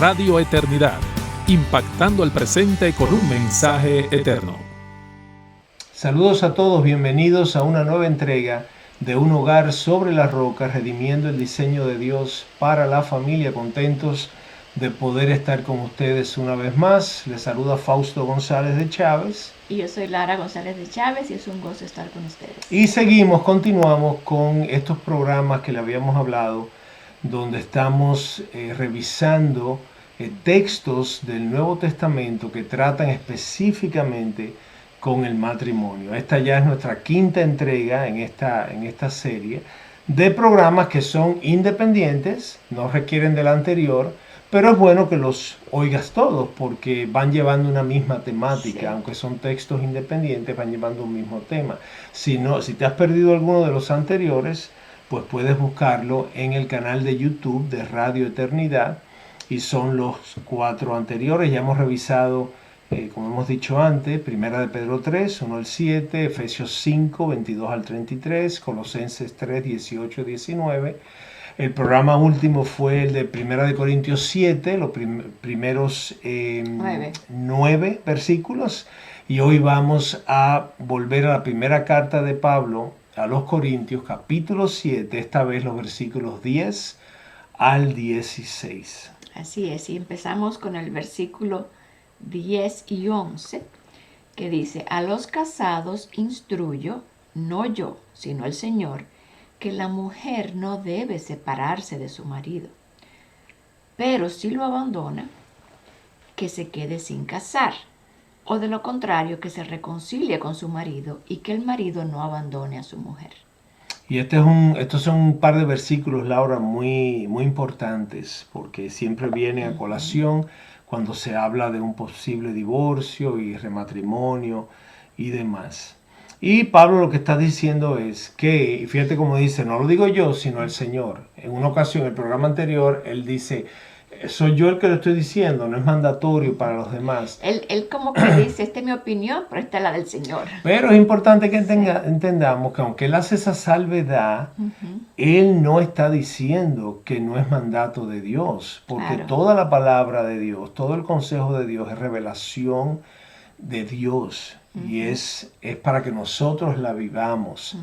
Radio Eternidad, impactando el presente con un mensaje eterno. Saludos a todos, bienvenidos a una nueva entrega de Un Hogar sobre la Roca, redimiendo el diseño de Dios para la familia, contentos de poder estar con ustedes una vez más. Les saluda Fausto González de Chávez. Y yo soy Lara González de Chávez y es un gozo estar con ustedes. Y continuamos con estos programas que le habíamos hablado, donde estamos revisando textos del Nuevo Testamento que tratan específicamente con el matrimonio. Esta ya es nuestra quinta entrega en esta serie de programas que son independientes, no requieren de la anterior, pero es bueno que los oigas todos porque van llevando una misma temática, sí. Aunque son textos independientes, van llevando un mismo tema. Si te has perdido alguno de los anteriores, pues puedes buscarlo en el canal de YouTube de Radio Eternidad y son los 4 anteriores. Ya hemos revisado, como hemos dicho antes, Primera de Pedro 3, 1 al 7, Efesios 5, 22 al 33, Colosenses 3, 18, 19. El programa último fue el de Primera de Corintios 7, los primeros 9 versículos. Y hoy vamos a volver a la primera carta de Pablo a los Corintios, capítulo 7, esta vez los versículos 10 al 16. Así es, y empezamos con el versículo 10 y 11, que dice: a los casados instruyo, no yo, sino el Señor, que la mujer no debe separarse de su marido, pero si lo abandona, que se quede sin casar, o de lo contrario, que se reconcilie con su marido y que el marido no abandone a su mujer. Y estos son un par de versículos, Laura, muy, muy importantes, porque siempre viene a colación cuando se habla de un posible divorcio y rematrimonio y demás. Y Pablo lo que está diciendo es que, y fíjate cómo dice, no lo digo yo, sino el Señor. En una ocasión, en el programa anterior, él dice, soy yo el que lo estoy diciendo, no es mandatorio para los demás. Él como que dice, esta es mi opinión, pero esta es la del Señor. Pero es importante que entendamos que aunque él hace esa salvedad, él no está diciendo que no es mandato de Dios, porque toda la palabra de Dios, todo el consejo de Dios es revelación de Dios. Y es para que nosotros la vivamos.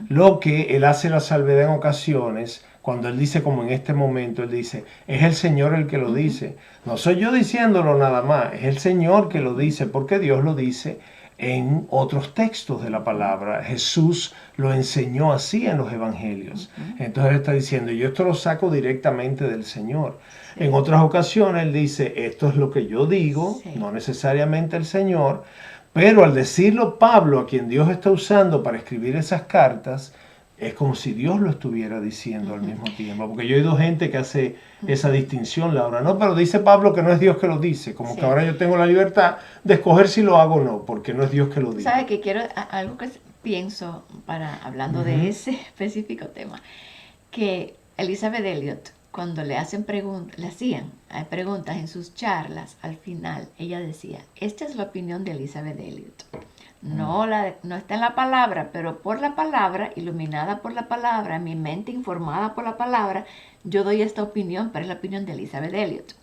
Lo que él hace la salvedad en ocasiones, cuando él dice, como en este momento, él dice, es el Señor el que lo dice. No soy yo diciéndolo nada más, es el Señor que lo dice, porque Dios lo dice en otros textos de la palabra. Jesús lo enseñó así en los evangelios. Entonces él está diciendo, yo esto lo saco directamente del Señor. En otras ocasiones él dice, esto es lo que yo digo, no necesariamente el Señor. Pero al decirlo Pablo, a quien Dios está usando para escribir esas cartas, es como si Dios lo estuviera diciendo al mismo tiempo. Porque yo he oído gente que hace esa distinción, Laura. No, pero dice Pablo que no es Dios que lo dice. Como que ahora yo tengo la libertad de escoger si lo hago o no, porque no es Dios que lo dice. ¿Sabe que quiero algo que pienso hablando de ese específico tema? Que Elizabeth Elliot, cuando le hacían preguntas en sus charlas, al final ella decía, esta es la opinión de Elizabeth Elliot. No está en la palabra, pero por la palabra, iluminada por la palabra, mi mente informada por la palabra, yo doy esta opinión, pero es la opinión de Elizabeth Elliot.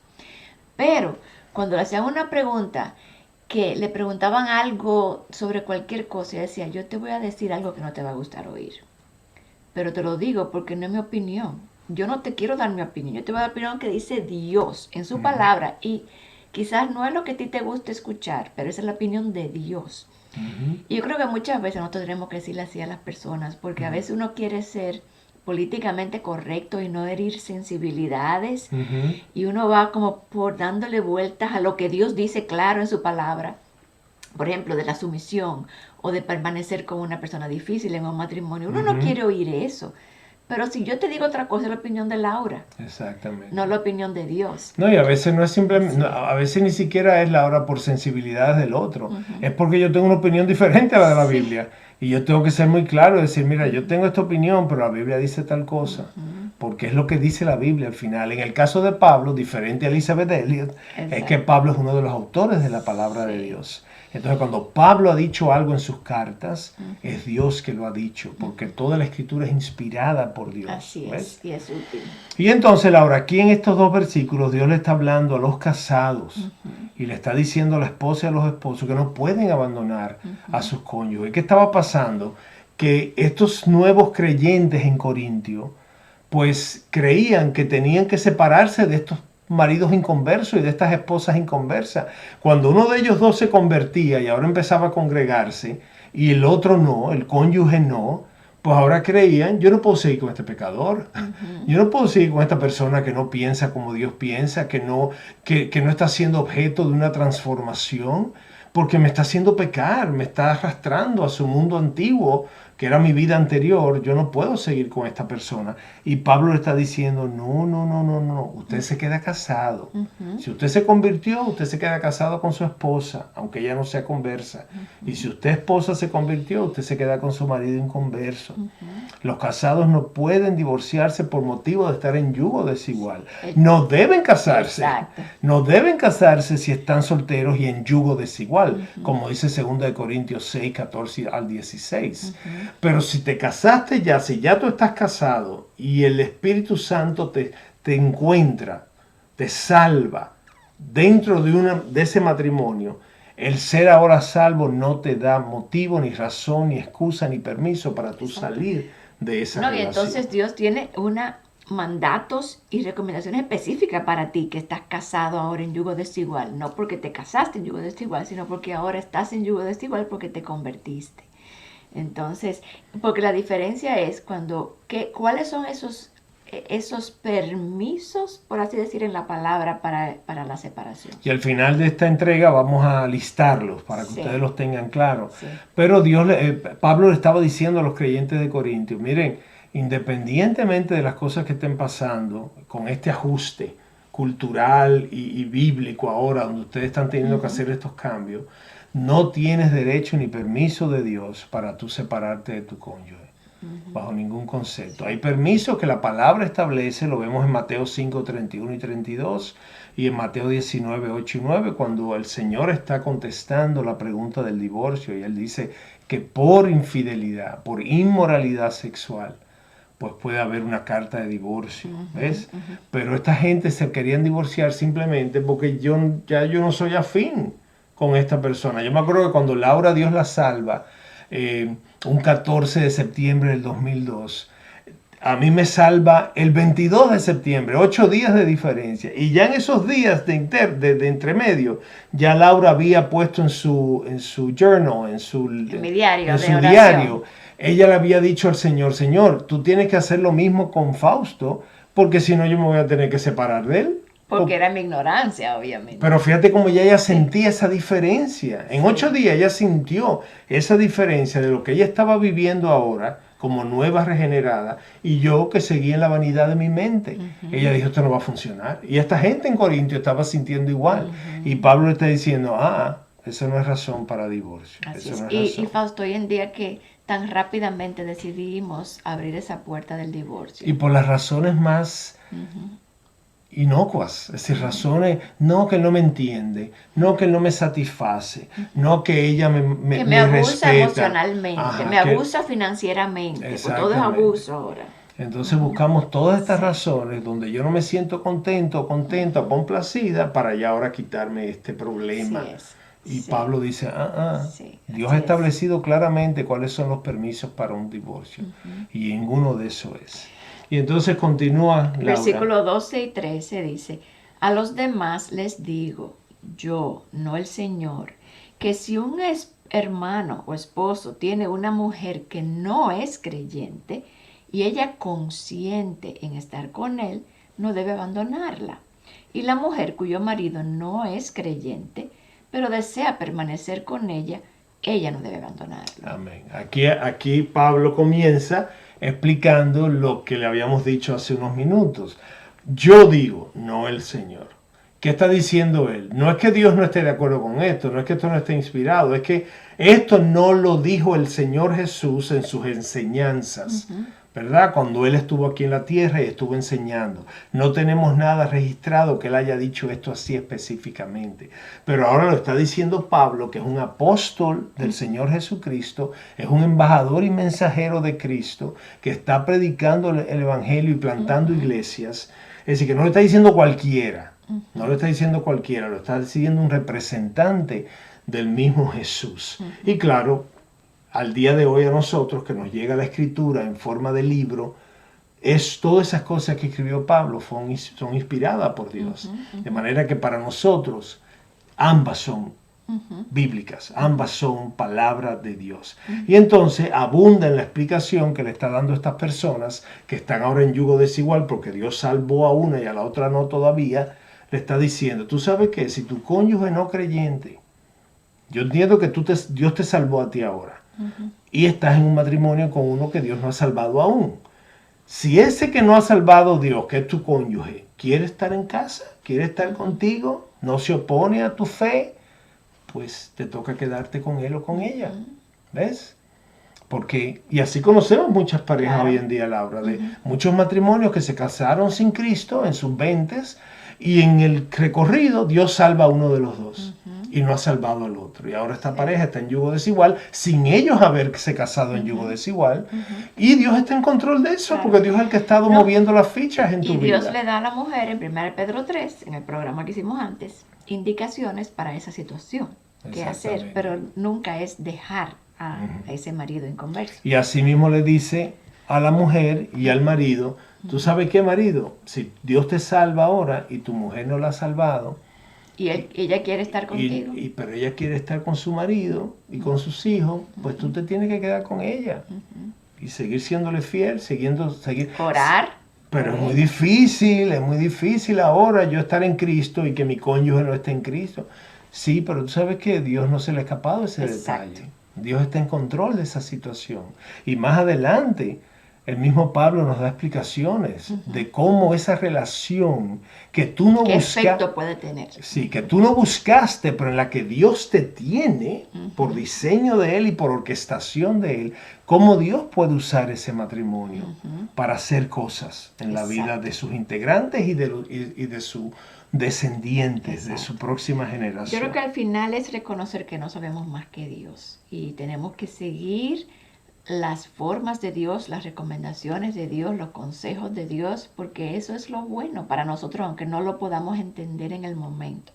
Pero cuando le hacían una pregunta, que le preguntaban algo sobre cualquier cosa, ella decía, yo te voy a decir algo que no te va a gustar oír, pero te lo digo porque no es mi opinión. Yo no te quiero dar mi opinión, yo te voy a dar la opinión que dice Dios en su palabra, y quizás no es lo que a ti te gusta escuchar, pero esa es la opinión de Dios. Y yo creo que muchas veces nosotros tenemos que decirle así a las personas, porque a veces uno quiere ser políticamente correcto y no herir sensibilidades, y uno va como por dándole vueltas a lo que Dios dice claro en su palabra, por ejemplo, de la sumisión o de permanecer con una persona difícil en un matrimonio. Uno no quiere oír eso. Pero si yo te digo otra cosa, es la opinión de Laura. Exactamente. No la opinión de Dios. No, y a veces no es simplemente, a veces ni siquiera es Laura por sensibilidades del otro. Es porque yo tengo una opinión diferente a la de la Biblia. Y yo tengo que ser muy claro y decir, mira, yo tengo esta opinión, pero la Biblia dice tal cosa. porque es lo que dice la Biblia al final. En el caso de Pablo, diferente a Elizabeth Elliot, es que Pablo es uno de los autores de la palabra de Dios. Entonces, cuando Pablo ha dicho algo en sus cartas, es Dios que lo ha dicho, porque toda la escritura es inspirada por Dios. Así ¿ves? es, y es útil. Y entonces, Laura, aquí en estos dos versículos, Dios le está hablando a los casados y le está diciendo a la esposa y a los esposos que no pueden abandonar a sus cónyuges. ¿Qué estaba pasando? Que estos nuevos creyentes en Corintio, pues creían que tenían que separarse de estos maridos inconversos y de estas esposas inconversas. Cuando uno de ellos dos se convertía y ahora empezaba a congregarse y el otro no, el cónyuge no, pues ahora creían, yo no puedo seguir con este pecador, yo no puedo seguir con esta persona que no piensa como Dios piensa, que no está siendo objeto de una transformación, porque me está haciendo pecar, me está arrastrando a su mundo antiguo, que era mi vida anterior. Yo no puedo seguir con esta persona. Y Pablo le está diciendo, no, usted se queda casado. Si usted se convirtió, usted se queda casado con su esposa, aunque ella no sea conversa. Y si usted esposa se convirtió, usted se queda con su marido inconverso. Los casados no pueden divorciarse por motivo de estar en yugo desigual. No deben casarse. Exacto. No deben casarse si están solteros y en yugo desigual, como dice 2 Corintios 6, 14 al 16. Pero si te casaste ya, si ya tú estás casado y el Espíritu Santo te encuentra, te salva dentro de ese matrimonio, el ser ahora salvo no te da motivo, ni razón, ni excusa, ni permiso para tú salir de esa relación. Y entonces Dios tiene mandatos y recomendaciones específicas para ti que estás casado ahora en yugo desigual. No porque te casaste en yugo desigual, sino porque ahora estás en yugo desigual porque te convertiste. Entonces, porque la diferencia es ¿cuáles son esos permisos, por así decir, en la palabra para la separación? Y al final de esta entrega vamos a listarlos para que ustedes los tengan claros. Sí. Pero Pablo le estaba diciendo a los creyentes de Corintio, miren, independientemente de las cosas que estén pasando con este ajuste cultural y bíblico ahora, donde ustedes están teniendo que hacer estos cambios, no tienes derecho ni permiso de Dios para tú separarte de tu cónyuge, bajo ningún concepto. Hay permisos que la palabra establece, lo vemos en Mateo 5, 31 y 32, y en Mateo 19, 8 y 9, cuando el Señor está contestando la pregunta del divorcio, y Él dice que por infidelidad, por inmoralidad sexual, pues puede haber una carta de divorcio, ¿ves? Pero esta gente se querían divorciar simplemente porque yo no soy afín con esta persona. Yo me acuerdo que cuando Laura, Dios la salva, un 14 de septiembre del 2002, a mí me salva el 22 de septiembre, 8 días de diferencia. Y ya en esos días de entremedio, ya Laura había puesto en su journal, en su diario, ella le había dicho al Señor, Señor, tú tienes que hacer lo mismo con Fausto, porque si no yo me voy a tener que separar de él. Porque era mi ignorancia, obviamente. Pero fíjate cómo ella sentía esa diferencia. En 8 días ella sintió esa diferencia de lo que ella estaba viviendo ahora como nueva regenerada y yo que seguía en la vanidad de mi mente. Ella dijo, esto no va a funcionar. Y esta gente en Corintio estaba sintiendo igual. Y Pablo le está diciendo, eso no es razón para divorcio. Así eso es. no es razón. Y Fausto, hoy en día que tan rápidamente decidimos abrir esa puerta del divorcio. Y por las razones más inocuas, es decir, razones, no que él no me entiende, no que él no me satisface, no que ella me que abusa respeta, emocionalmente, me abusa financieramente, pues todo es abuso ahora. Entonces buscamos todas estas razones donde yo no me siento contento, contenta, complacida para ya ahora quitarme este problema. Y Pablo dice, Dios ha establecido claramente cuáles son los permisos para un divorcio y ninguno de eso es. Y entonces continúa Laura. Versículo 12 y 13 dice, a los demás les digo, yo, no el Señor, que si un hermano o esposo tiene una mujer que no es creyente y ella consiente en estar con él, no debe abandonarla. Y la mujer cuyo marido no es creyente, pero desea permanecer con ella, ella no debe abandonarla. Amén. Aquí Pablo comienza explicando lo que le habíamos dicho hace unos minutos. Yo digo, no el Señor. ¿Qué está diciendo él? No es que Dios no esté de acuerdo con esto, no es que esto no esté inspirado, es que esto no lo dijo el Señor Jesús en sus enseñanzas. ¿verdad? Cuando Él estuvo aquí en la tierra y estuvo enseñando. No tenemos nada registrado que Él haya dicho esto así específicamente. Pero ahora lo está diciendo Pablo, que es un apóstol del Señor Jesucristo, es un embajador y mensajero de Cristo, que está predicando el Evangelio y plantando iglesias. Es decir, que no lo está diciendo cualquiera, no lo está diciendo cualquiera, lo está diciendo un representante del mismo Jesús. Y claro, al día de hoy a nosotros, que nos llega la Escritura en forma de libro, todas esas cosas que escribió Pablo son inspiradas por Dios. De manera que para nosotros ambas son bíblicas, ambas son palabras de Dios. Y entonces abunda en la explicación que le está dando a estas personas que están ahora en yugo desigual porque Dios salvó a una y a la otra no todavía. Le está diciendo, tú sabes que si tu cónyuge no creyente, yo entiendo que Dios te salvó a ti ahora, y estás en un matrimonio con uno que Dios no ha salvado aún. Si ese que no ha salvado Dios, que es tu cónyuge, quiere estar en casa, quiere estar contigo, no se opone a tu fe, pues te toca quedarte con él o con ella. ¿Ves? Porque, y así conocemos muchas parejas hoy en día, Laura, de muchos matrimonios que se casaron sin Cristo en sus 20s, y en el recorrido Dios salva a uno de los dos y no ha salvado al otro. Y ahora esta pareja está en yugo desigual sin ellos haberse casado en yugo desigual. Y Dios está en control de eso porque Dios es el que ha estado moviendo las fichas en tu vida. Y Dios le da a la mujer en 1 Pedro 3, en el programa que hicimos antes, indicaciones para esa situación. Qué hacer, pero nunca es dejar a ese marido inconverso. Y así mismo le dice a la mujer y al marido, ¿tú sabes qué, marido? Si Dios te salva ahora y tu mujer no la ha salvado, y ella quiere estar contigo, pero ella quiere estar con su marido y con sus hijos, pues tú te tienes que quedar con ella y seguir siéndole fiel, seguir orar. Pero es muy difícil ahora yo estar en Cristo y que mi cónyuge no esté en Cristo. Sí, pero tú sabes que Dios no se le ha escapado ese detalle. Dios está en control de esa situación. Y más adelante, el mismo Pablo nos da explicaciones de cómo esa relación que tú no buscaste, ¿qué efecto puede tener? Sí, que tú no buscaste, pero en la que Dios te tiene, por diseño de Él y por orquestación de Él, cómo Dios puede usar ese matrimonio para hacer cosas en la vida de sus integrantes y de sus descendientes, de su próxima generación. Yo creo que al final es reconocer que no sabemos más que Dios y tenemos que seguir las formas de Dios, las recomendaciones de Dios, los consejos de Dios, porque eso es lo bueno para nosotros, aunque no lo podamos entender en el momento.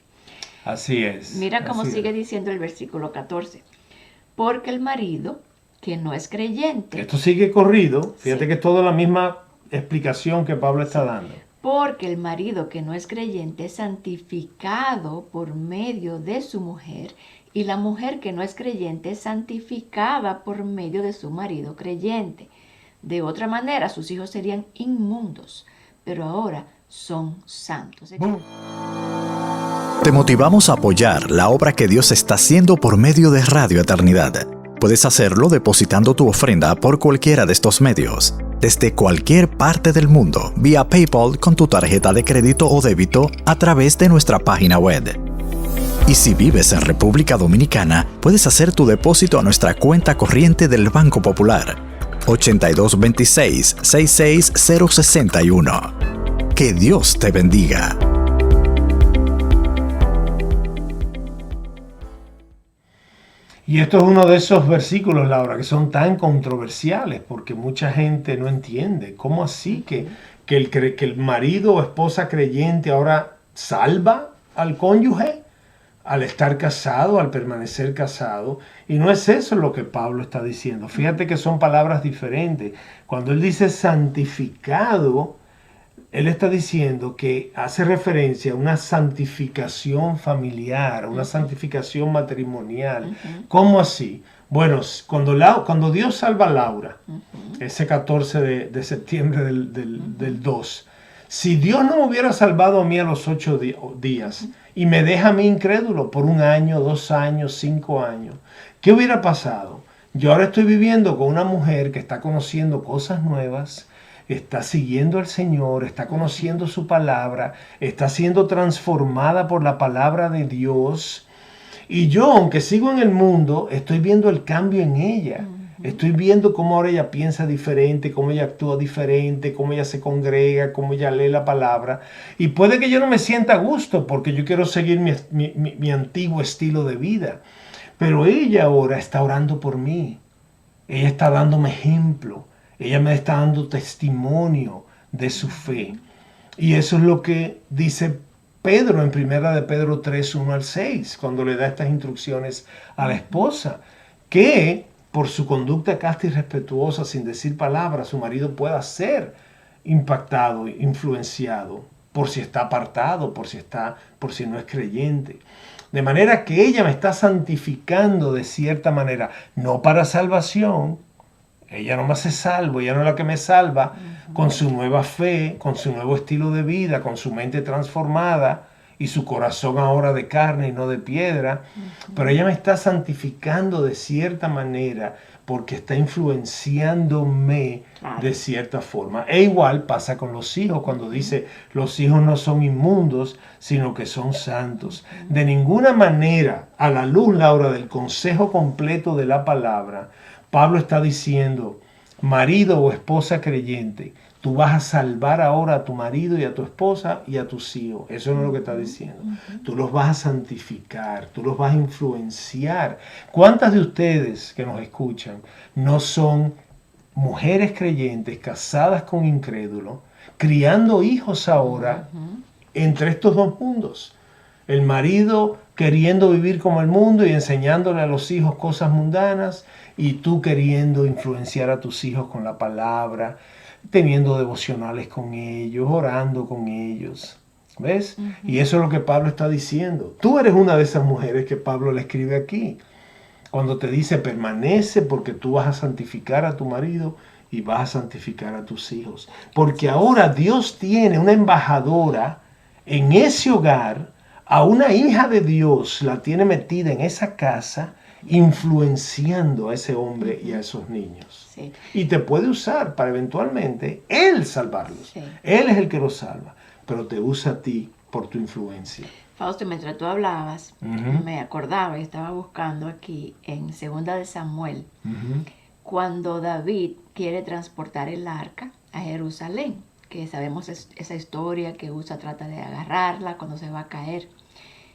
Así es. Mira cómo sigue diciendo el versículo 14. Porque el marido que no es creyente... Esto sigue corrido, fíjate que es toda la misma explicación que Pablo está dando. Porque el marido que no es creyente es santificado por medio de su mujer, y la mujer que no es creyente es santificada por medio de su marido creyente. De otra manera, sus hijos serían inmundos, pero ahora son santos. Te motivamos a apoyar la obra que Dios está haciendo por medio de Radio Eternidad. Puedes hacerlo depositando tu ofrenda por cualquiera de estos medios, desde cualquier parte del mundo, vía PayPal con tu tarjeta de crédito o débito a través de nuestra página web. Y si vives en República Dominicana, puedes hacer tu depósito a nuestra cuenta corriente del Banco Popular, 8226-66061. Que Dios te bendiga. Y esto es uno de esos versículos, Laura, que son tan controversiales porque mucha gente no entiende. ¿Cómo así que el marido o esposa creyente ahora salva al cónyuge al estar casado, al permanecer casado? Y no es eso lo que Pablo está diciendo. Fíjate que son palabras diferentes. Cuando él dice santificado, él está diciendo que hace referencia a una santificación familiar, a una santificación matrimonial. ¿Cómo así? Bueno, cuando Dios salva a Laura, ese 14 de septiembre del 2, si Dios no me hubiera salvado a mí a los 8 días y me deja a mí incrédulo por 1 año, 2 años, 5 años, ¿qué hubiera pasado? Yo ahora estoy viviendo con una mujer que está conociendo cosas nuevas, está siguiendo al Señor, está conociendo su palabra, está siendo transformada por la palabra de Dios. Y yo, aunque sigo en el mundo, estoy viendo el cambio en ella. Es Estoy viendo cómo ahora ella piensa diferente, cómo ella actúa diferente, cómo ella se congrega, cómo ella lee la palabra. Y puede que yo no me sienta a gusto porque yo quiero seguir mi antiguo estilo de vida. Pero ella ahora está orando por mí. Ella está dándome ejemplo. Ella me está dando testimonio de su fe. Y eso es lo que dice Pedro en 1 de Pedro 3, 1 al 6, cuando le da estas instrucciones a la esposa, que por su conducta casta y respetuosa, sin decir palabras, su marido pueda ser impactado, influenciado, por si está apartado, por si no es creyente. De manera que ella me está santificando de cierta manera, no para salvación. Ella no me hace salvo, ella no es la que me salva, con su nueva fe, con su nuevo estilo de vida, con su mente transformada y su corazón ahora de carne y no de piedra. Pero ella me está santificando de cierta manera porque está influenciándome de cierta forma. E igual pasa con los hijos cuando dice los hijos no son inmundos, sino que son santos. De ninguna manera, a la luz, Laura, del consejo completo de la palabra, Pablo está diciendo, marido o esposa creyente, tú vas a salvar ahora a tu marido y a tu esposa y a tus hijos. Eso no es lo que está diciendo. Tú los vas a santificar, tú los vas a influenciar. ¿Cuántas de ustedes que nos escuchan no son mujeres creyentes casadas con incrédulos, criando hijos ahora entre estos dos mundos? El marido queriendo vivir como el mundo y enseñándole a los hijos cosas mundanas, y tú queriendo influenciar a tus hijos con la palabra, teniendo devocionales con ellos, orando con ellos. ¿Ves? Y eso es lo que Pablo está diciendo. Tú eres una de esas mujeres que Pablo le escribe aquí. Cuando te dice, permanece porque tú vas a santificar a tu marido y vas a santificar a tus hijos. Porque ahora Dios tiene una embajadora en ese hogar, a una hija de Dios la tiene metida en esa casa, influenciando a ese hombre y a esos niños. Sí. Y te puede usar para eventualmente Él salvarlos. Sí. Él es el que los salva, pero te usa a ti por tu influencia. Fausto, mientras tú hablabas, me acordaba y estaba buscando aquí en 2 de Samuel, cuando David quiere transportar el arca a Jerusalén, que sabemos esa historia que Usa trata de agarrarla cuando se va a caer.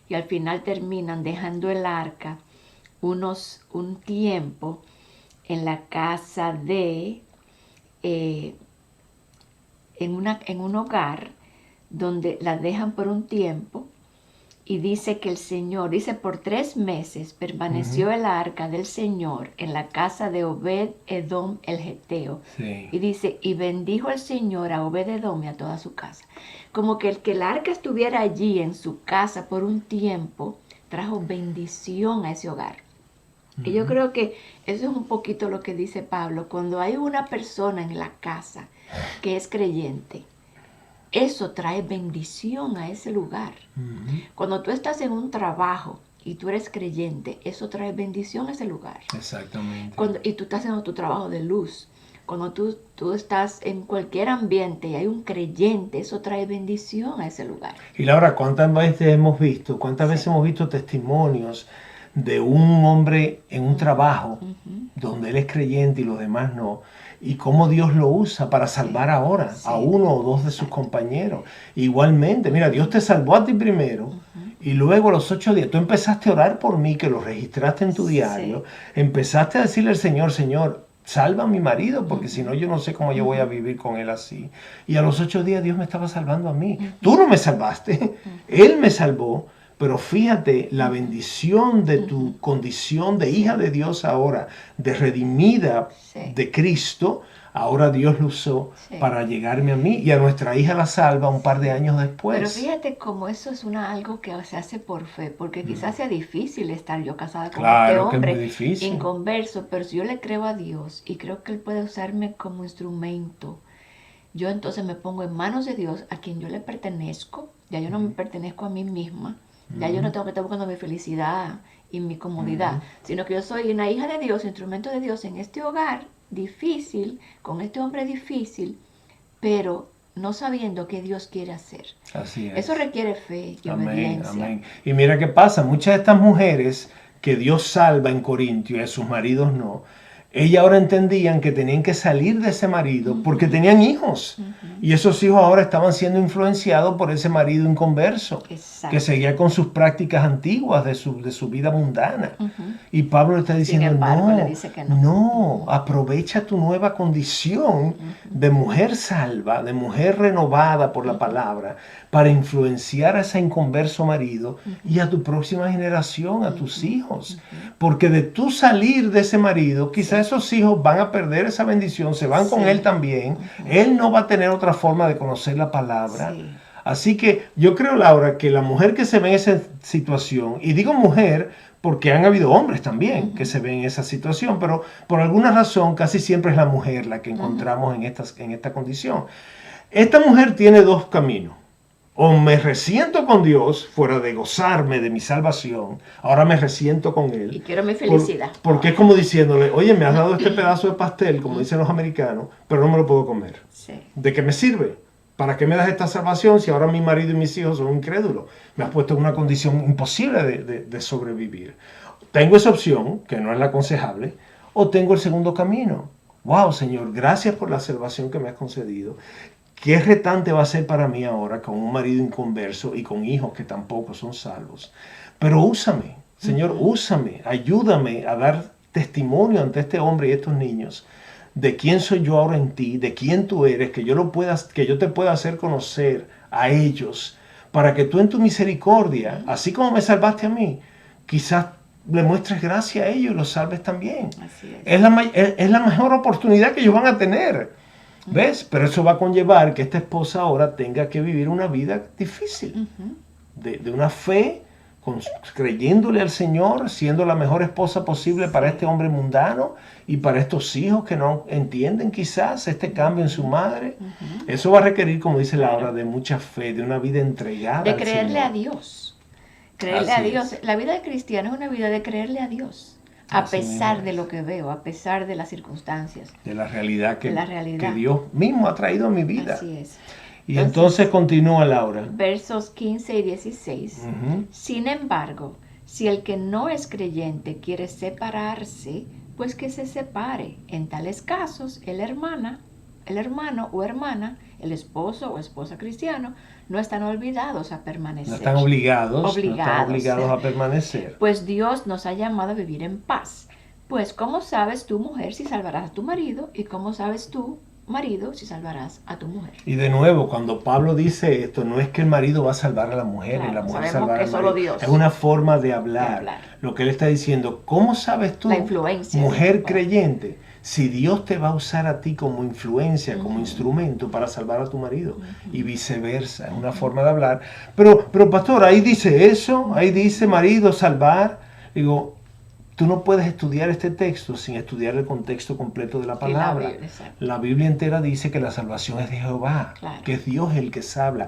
Y al final terminan dejando el arca un tiempo en la casa de, en un hogar donde la dejan por un tiempo, y dice que el Señor, dice por 3 meses permaneció el arca del Señor en la casa de Obed-Edom el Geteo. Sí. Y dice, y bendijo el Señor a Obed-Edom y a toda su casa. Como que el arca estuviera allí en su casa por un tiempo, trajo bendición a ese hogar. Y yo creo que eso es un poquito lo que dice Pablo. Cuando hay una persona en la casa que es creyente, eso trae bendición a ese lugar. Cuando tú estás en un trabajo y tú eres creyente, eso trae bendición a ese lugar. Exactamente. Y tú estás haciendo tu trabajo de luz. Cuando tú estás en cualquier ambiente y hay un creyente, eso trae bendición a ese lugar. Y Laura, ¿cuántas veces hemos visto testimonios de un hombre en un trabajo donde él es creyente y los demás no? Y cómo Dios lo usa para salvar ahora a uno o dos de sus compañeros. Igualmente, mira, Dios te salvó a ti primero y luego a los 8 días tú empezaste a orar por mí, que lo registraste en tu diario. Empezaste a decirle al Señor, Señor, salva a mi marido, porque si no yo no sé cómo yo voy a vivir con él así. Y a los 8 días Dios me estaba salvando a mí. Tú no me salvaste, Él me salvó. Pero fíjate la bendición de tu condición de hija de Dios ahora, de redimida de Cristo. Ahora Dios lo usó para llegarme a mí, y a nuestra hija la salva un par de años después. Pero fíjate cómo eso es algo que se hace por fe, porque quizás sea difícil estar yo casada con este hombre inconverso, pero si yo le creo a Dios y creo que Él puede usarme como instrumento, yo entonces me pongo en manos de Dios, a quien yo le pertenezco. Ya yo no me pertenezco a mí misma. Ya yo no tengo que estar buscando mi felicidad y mi comodidad, sino que yo soy una hija de Dios, instrumento de Dios en este hogar difícil, con este hombre difícil, pero no sabiendo qué Dios quiere hacer. Así es. Eso requiere fe y obediencia. Amén. Y mira qué pasa, muchas de estas mujeres que Dios salva en Corintio y a sus maridos no, Ellas ahora entendían que tenían que salir de ese marido porque tenían hijos. Y esos hijos ahora estaban siendo influenciados por ese marido inconverso, Exacto. que seguía con sus prácticas antiguas de su vida mundana. Y Pablo le está diciendo, Sin embargo, no, le dice que no. no, aprovecha tu nueva condición de mujer salva, de mujer renovada por la palabra, para influenciar a ese inconverso marido y a tu próxima generación, a tus hijos. Porque de tú salir de ese marido, quizás esos hijos van a perder esa bendición, se van con él también. Él no va a tener otra forma de conocer la palabra. Sí. Así que yo creo, Laura, que la mujer que se ve en esa situación, y digo mujer porque han habido hombres también que se ven en esa situación, pero por alguna razón casi siempre es la mujer la que encontramos en esta condición. Esta mujer tiene dos caminos. O me resiento con Dios, fuera de gozarme de mi salvación, ahora me resiento con Él. Y quiero mi felicidad. Porque es como diciéndole, oye, me has dado este pedazo de pastel, como dicen los americanos, pero no me lo puedo comer. Sí. ¿De qué me sirve? ¿Para qué me das esta salvación si ahora mi marido y mis hijos son incrédulos? Me has puesto en una condición imposible de sobrevivir. Tengo esa opción, que no es la aconsejable, o tengo el segundo camino. Wow, Señor, gracias por la salvación que me has concedido. ¿Qué retante va a ser para mí ahora con un marido inconverso y con hijos que tampoco son salvos? Pero úsame, Señor, úsame, ayúdame a dar testimonio ante este hombre y estos niños de quién soy yo ahora en ti, de quién tú eres, que yo te pueda hacer conocer a ellos, para que tú en tu misericordia, así como me salvaste a mí, quizás le muestres gracia a ellos y los salves también. Así es. Es la mejor oportunidad que ellos van a tener. ¿Ves? Pero eso va a conllevar que esta esposa ahora tenga que vivir una vida difícil, de una fe, creyéndole al Señor, siendo la mejor esposa posible para este hombre mundano y para estos hijos que no entienden quizás este cambio en su madre. Eso va a requerir, como dice Laura, de mucha fe, de una vida entregada De al creerle Señor. a Dios. Creerle Así a Dios. es. La vida de cristiano es una vida de creerle a Dios. A Así pesar mismo de es. lo que veo, a pesar de las circunstancias. De la realidad que, De la realidad. que Dios mismo ha traído a mi vida. Así es. Y entonces continúa Laura. Versos 15 y 16. Ujú. Sin embargo, si el que no es creyente quiere separarse, pues que se separe. En tales casos, el hermano o hermana, el esposo o esposa cristiano, no están obligados a permanecer. No están obligados a permanecer. Pues Dios nos ha llamado a vivir en paz. Pues ¿cómo sabes tú, mujer, si salvarás a tu marido? ¿Y cómo sabes tú, marido, si salvarás a tu mujer? Y de nuevo, cuando Pablo dice esto, no es que el marido va a salvar a la mujer Claro, y la mujer sabemos salvar que al solo marido. Dios. Es una forma de hablar. De hablar. Lo que él está diciendo, ¿cómo sabes tú, La influencia. mujer creyente, si Dios te va a usar a ti como influencia, como instrumento para salvar a tu marido? Y viceversa, es una forma de hablar. Pero pastor, ahí dice eso, ahí dice marido, salvar. Digo, tú no puedes estudiar este texto sin estudiar el contexto completo de la palabra. Biblia, exacto. La Biblia entera dice que la salvación es de Jehová, Claro. que es Dios el que salva,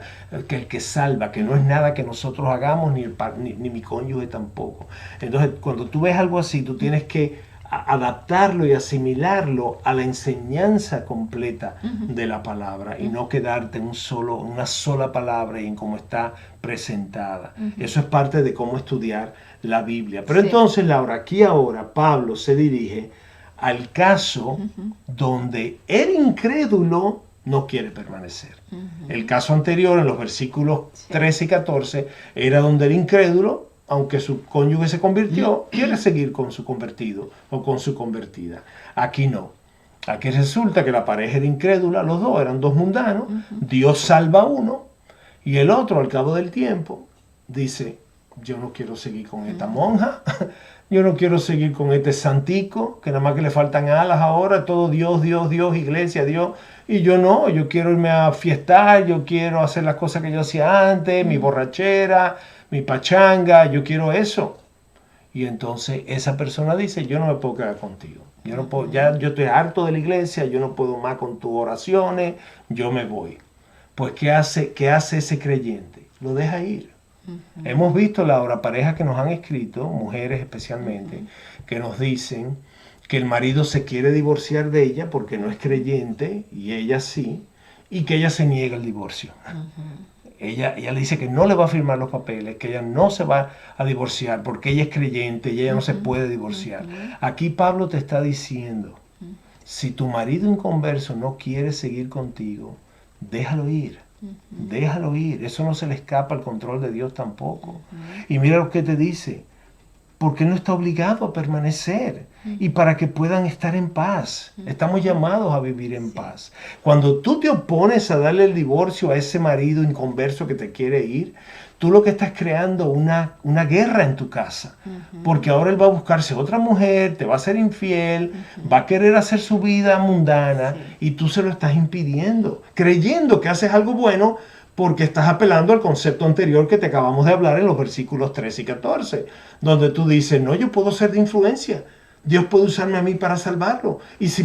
que no es nada que nosotros hagamos, ni mi cónyuge tampoco. Entonces, cuando tú ves algo así, tú tienes que adaptarlo y asimilarlo a la enseñanza completa de la palabra y no quedarte en una sola palabra y en cómo está presentada. Eso es parte de cómo estudiar la Biblia. Pero Sí. entonces, Laura, aquí ahora Pablo se dirige al caso donde el incrédulo no quiere permanecer. El caso anterior, en los versículos 13 y 14, era donde el incrédulo, aunque su cónyuge se convirtió, quiere seguir con su convertido o con su convertida. Aquí no. Aquí resulta que la pareja era incrédula, los dos eran dos mundanos, Dios salva a uno y el otro al cabo del tiempo dice, yo no quiero seguir con esta monja, yo no quiero seguir con este santico, que nada más que le faltan alas ahora, todo Dios, Dios, Dios, iglesia, Dios, y yo no, yo quiero irme a fiestar, yo quiero hacer las cosas que yo hacía antes, mi borrachera, mi pachanga, yo quiero eso. Y entonces esa persona dice, yo no me puedo quedar contigo. Yo no puedo, ya yo estoy harto de la iglesia, yo no puedo más con tus oraciones, yo me voy. Pues ¿qué hace ese creyente? Lo deja ir. Hemos visto, Laura, parejas que nos han escrito, mujeres especialmente, que nos dicen que el marido se quiere divorciar de ella porque no es creyente y ella sí, y que ella se niega al divorcio. ella le dice que no le va a firmar los papeles, que ella no se va a divorciar porque ella es creyente y ella no se puede divorciar. Aquí Pablo te está diciendo, si tu marido inconverso no quiere seguir contigo, déjalo ir. Déjalo ir. Eso no se le escapa al control de Dios tampoco. Y mira lo que te dice. Porque no está obligado a permanecer y para que puedan estar en paz. Estamos llamados a vivir en paz. Cuando tú te opones a darle el divorcio a ese marido inconverso que te quiere ir, tú lo que estás creando una guerra en tu casa. Porque ahora él va a buscarse otra mujer, te va a ser infiel, va a querer hacer su vida mundana y tú se lo estás impidiendo, creyendo que haces algo bueno, porque estás apelando al concepto anterior que te acabamos de hablar en los versículos 13 y 14, donde tú dices, no, yo puedo ser de influencia. Dios puede usarme a mí para salvarlo. Y si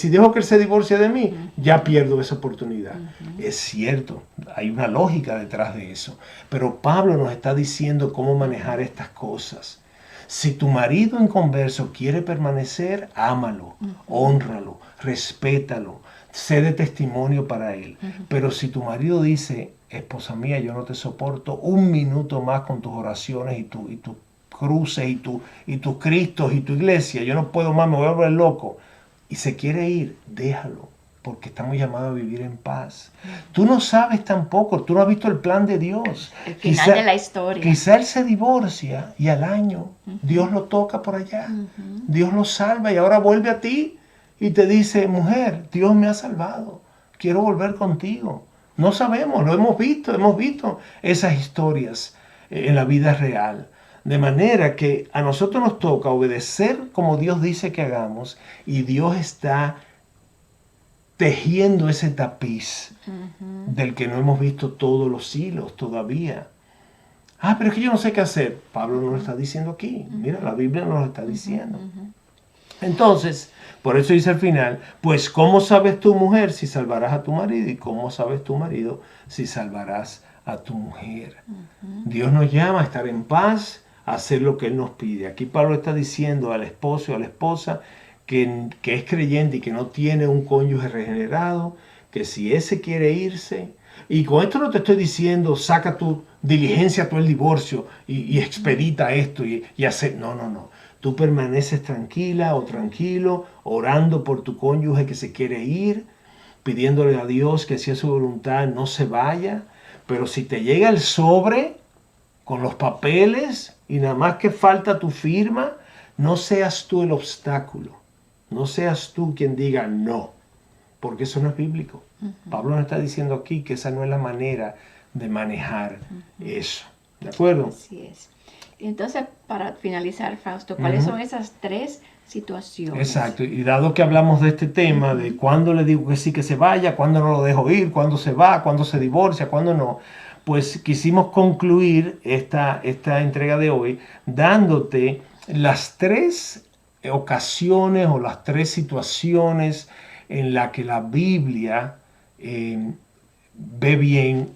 dejo que él se divorcie de mí, ya pierdo esa oportunidad. Es cierto, hay una lógica detrás de eso. Pero Pablo nos está diciendo cómo manejar estas cosas. Si tu marido inconverso quiere permanecer, ámalo, hónralo, respétalo. Sé de testimonio para él. Pero si tu marido dice, esposa mía, yo no te soporto un minuto más con tus oraciones y tus cruces y tus cristos y tu iglesia, yo no puedo más, me voy a volver loco, y se quiere ir, déjalo, porque estamos llamados a vivir en paz. Tú no sabes tampoco, tú no has visto el plan de Dios. El final de la historia. Quizá él se divorcia y al año Dios lo toca por allá. Dios lo salva y ahora vuelve a ti. Y te dice, mujer, Dios me ha salvado, quiero volver contigo. No sabemos, lo hemos visto esas historias en la vida real. De manera que a nosotros nos toca obedecer como Dios dice que hagamos y Dios está tejiendo ese tapiz del que no hemos visto todos los hilos todavía. Pero es que yo no sé qué hacer. Pablo nos lo está diciendo aquí. Mira, la Biblia nos lo está diciendo. Entonces, por eso dice al final, pues ¿cómo sabes tu mujer si salvarás a tu marido? ¿Y cómo sabes tu marido si salvarás a tu mujer? Dios nos llama a estar en paz, a hacer lo que Él nos pide. Aquí Pablo está diciendo al esposo y a la esposa que es creyente y que no tiene un cónyuge regenerado, que si ese quiere irse, y con esto no te estoy diciendo, saca tu diligencia, el divorcio y expedita esto y hacer, no. Tú permaneces tranquila o tranquilo, orando por tu cónyuge que se quiere ir, pidiéndole a Dios que si es su voluntad no se vaya. Pero si te llega el sobre con los papeles y nada más que falta tu firma, no seas tú el obstáculo. No seas tú quien diga no, porque eso no es bíblico. Pablo nos está diciendo aquí que esa no es la manera de manejar eso. ¿De acuerdo? Así es. Entonces, para finalizar, Fausto, ¿cuáles son esas tres situaciones? Exacto, y dado que hablamos de este tema, de cuándo le digo que sí que se vaya, cuándo no lo dejo ir, cuándo se va, cuándo se divorcia, cuándo no, pues quisimos concluir esta entrega de hoy dándote las tres ocasiones o las tres situaciones en las que la Biblia ve bien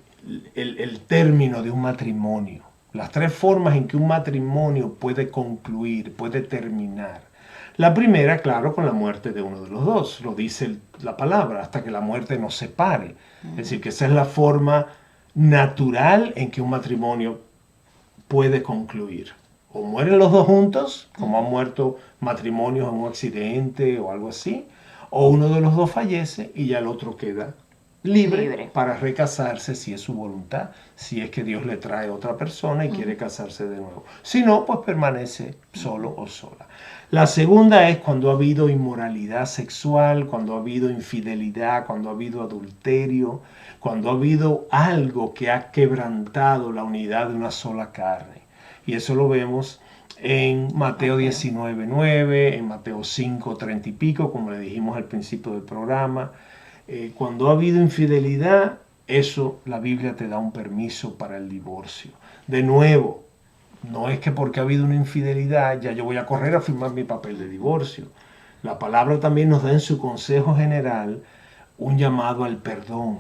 el término de un matrimonio. Las tres formas en que un matrimonio puede concluir, puede terminar. La primera, claro, con la muerte de uno de los dos. Lo dice la palabra, hasta que la muerte nos separe. Es decir, que esa es la forma natural en que un matrimonio puede concluir. O mueren los dos juntos, como han muerto matrimonios en un accidente o algo así, o uno de los dos fallece y ya el otro queda libre para recasarse si es su voluntad, si es que Dios le trae otra persona y quiere casarse de nuevo. Si no, pues permanece solo o sola. La segunda es cuando ha habido inmoralidad sexual, cuando ha habido infidelidad, cuando ha habido adulterio, cuando ha habido algo que ha quebrantado la unidad de una sola carne. Y eso lo vemos en Mateo 19:9, en Mateo 5:30 y pico, como le dijimos al principio del programa. Cuando ha habido infidelidad, eso la Biblia te da un permiso para el divorcio. De nuevo, no es que porque ha habido una infidelidad ya yo voy a correr a firmar mi papel de divorcio. La palabra también nos da en su consejo general un llamado al perdón.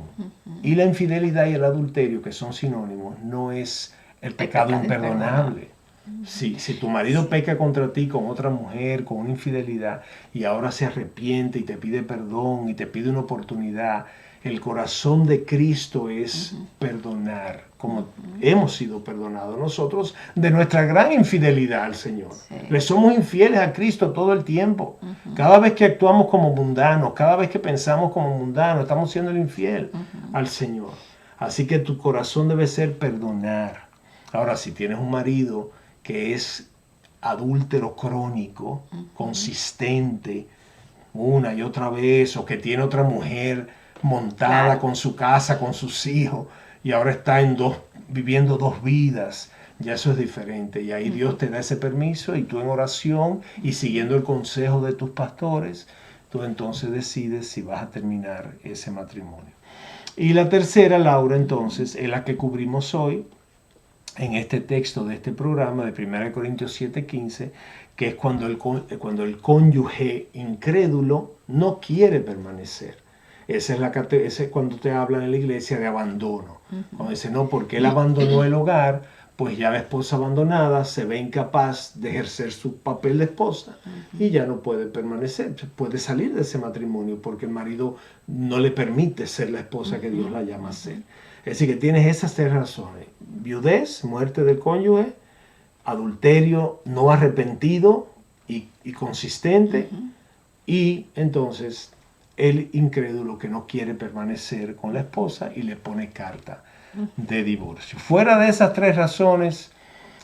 Y la infidelidad y el adulterio, que son sinónimos, no es el pecado imperdonable. Si tu marido peca contra ti con otra mujer, con una infidelidad, y ahora se arrepiente y te pide perdón y te pide una oportunidad, El corazón de Cristo es perdonar, como hemos sido perdonados nosotros de nuestra gran infidelidad al Señor. Sí. Le somos infieles a Cristo todo el tiempo. Cada vez que actuamos como mundanos, cada vez que pensamos como mundanos, estamos siendo infiel al Señor. Así que tu corazón debe ser perdonar. Ahora, si tienes un marido que es adúltero crónico, consistente, una y otra vez, o que tiene otra mujer montada, Claro, con su casa, con sus hijos, y ahora está viviendo dos vidas, ya eso es diferente. Y ahí Dios te da ese permiso, y tú en oración y siguiendo el consejo de tus pastores, tú entonces decides si vas a terminar ese matrimonio. Y la tercera, Laura, entonces, es la que cubrimos hoy en este texto de este programa de 1 Corintios 7:15, que es cuando el cónyuge incrédulo no quiere permanecer. Esa es cuando te hablan en la iglesia de abandono. Cuando dice, no, porque él abandonó el hogar, pues ya la esposa abandonada se ve incapaz de ejercer su papel de esposa y ya no puede permanecer, puede salir de ese matrimonio porque el marido no le permite ser la esposa que Dios la llama a ser. Es decir, que tienes esas tres razones: viudez, muerte del cónyuge; adulterio no arrepentido y consistente; y entonces el incrédulo que no quiere permanecer con la esposa y le pone carta de divorcio. Fuera de esas tres razones,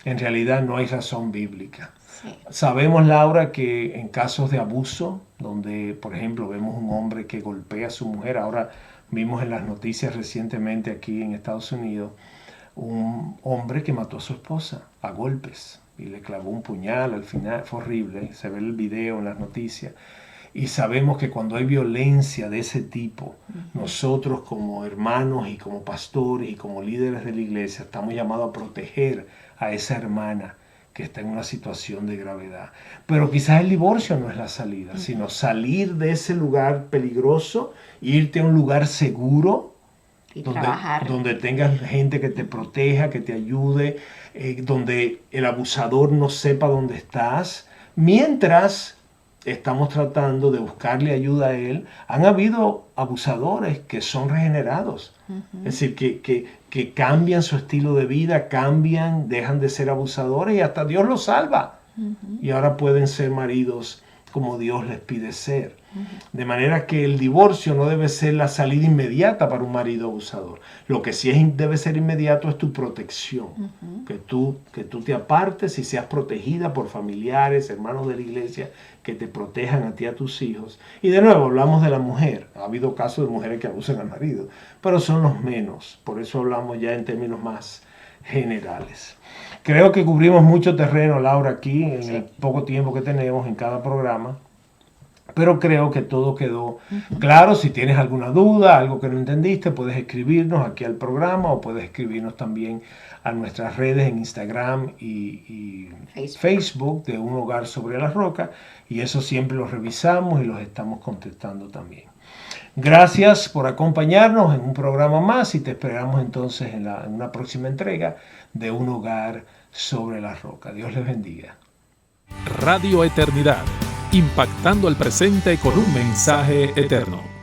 en realidad no hay razón bíblica. sí. Sabemos, Laura, que en casos de abuso, donde por ejemplo vemos un hombre que golpea a su mujer, ahora vimos en las noticias recientemente aquí en Estados Unidos, un hombre que mató a su esposa a golpes y le clavó un puñal al final, fue horrible, se ve el video en las noticias. Y sabemos que cuando hay violencia de ese tipo, nosotros como hermanos y como pastores y como líderes de la iglesia estamos llamados a proteger a esa hermana que está en una situación de gravedad. Pero quizás el divorcio no es la salida, sino salir de ese lugar peligroso, irte a un lugar seguro, Y trabajar. donde tengas gente que te proteja, que te ayude, donde el abusador no sepa dónde estás, mientras estamos tratando de buscarle ayuda a él. Han habido abusadores que son regenerados, es decir, que cambian su estilo de vida, dejan de ser abusadores y hasta Dios los salva. Y ahora pueden ser maridos como Dios les pide ser. De manera que el divorcio no debe ser la salida inmediata para un marido abusador. Lo que sí debe ser inmediato es tu protección. Que tú te apartes y seas protegida por familiares, hermanos de la iglesia, que te protejan a ti y a tus hijos. Y de nuevo hablamos de la mujer. Ha habido casos de mujeres que abusan al marido, pero son los menos. Por eso hablamos ya en términos más generales. Creo que cubrimos mucho terreno, Laura, aquí en el poco tiempo que tenemos en cada programa. Pero creo que todo quedó claro. Si tienes alguna duda, algo que no entendiste, puedes escribirnos aquí al programa o puedes escribirnos también a nuestras redes en Instagram y Facebook de Un Hogar sobre la Roca, y eso siempre lo revisamos y los estamos contestando también. Gracias por acompañarnos en un programa más y te esperamos entonces en una próxima entrega de Un Hogar sobre la Roca. Dios les bendiga. Radio Eternidad, impactando el presente con un mensaje eterno.